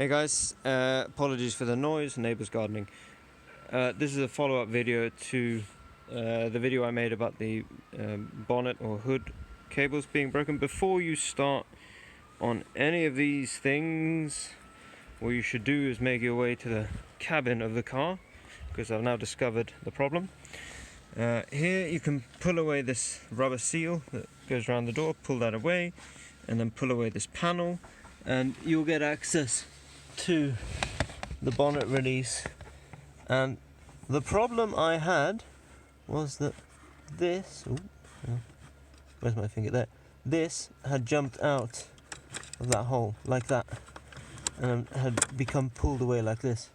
Hey guys, apologies for the noise, neighbours gardening. This is a follow-up video to the video I made about the bonnet or hood cables being broken. Before you start on any of these things, what you should do is make your way to the cabin of the car, because I've now discovered the problem. Here you can pull away this rubber seal that goes around the door, pull that away, and then pull away this panel, and you'll get access to the bonnet release. And the problem I had was that this, where's my finger there? This had jumped out of that hole like that and had become pulled away like this.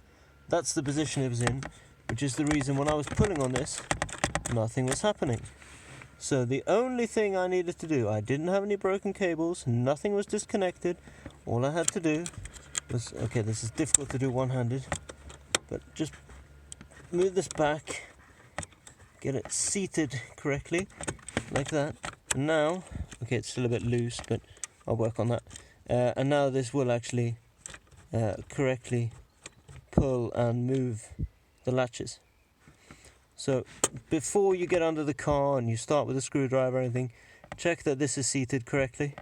That's the position it was in, which is the reason when I was pulling on this, nothing was happening. So the only thing I needed to do, I didn't have any broken cables, nothing was disconnected. All I had to do was, okay, this is difficult to do one-handed, but just move this back, get it seated correctly, like that. And now, okay, it's still a bit loose, but I'll work on that. And now this will actually correctly pull and move the latches. So before you get under the car and you start with a screwdriver or anything, check that this is seated correctly.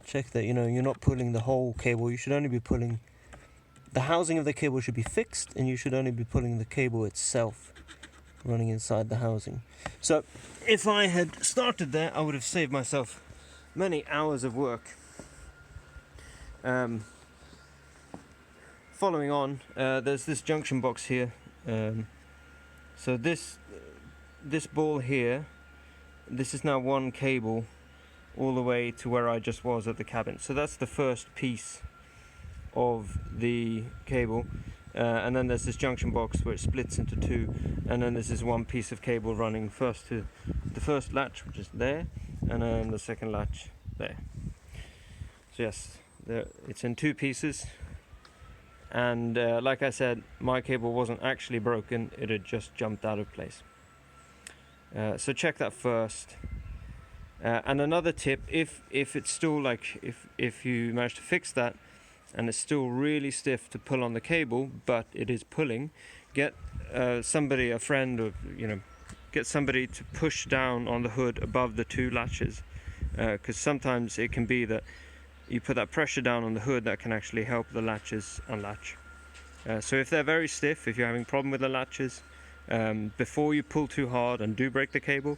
Check that, you're not pulling the whole cable. You should only be pulling, the housing of the cable should be fixed, and you should only be pulling the cable itself running inside the housing. So if I had started there, I would have saved myself many hours of work. Following on, there's this junction box here. So this ball here, this is now one cable all the way to where I just was at the cabin. So that's the first piece of the cable, and then there's this junction box where it splits into two, and then this is one piece of cable running first to the first latch, which is there, and then the second latch there. So yes, it's in two pieces. And like I said, my cable wasn't actually broken, it had just jumped out of place. So check that first. And another tip, if it's still if you manage to fix that and it's still really stiff to pull on the cable, but it is pulling, get somebody, a friend, or get somebody to push down on the hood above the two latches, because sometimes it can be that you put that pressure down on the hood that can actually help the latches unlatch. So if they're very stiff, if you're having a problem with the latches, before you pull too hard and do break the cable,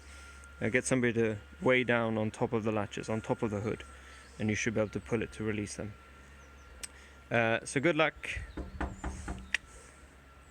get somebody to weigh down on top of the latches, on top of the hood, and you should be able to pull it to release them. So good luck.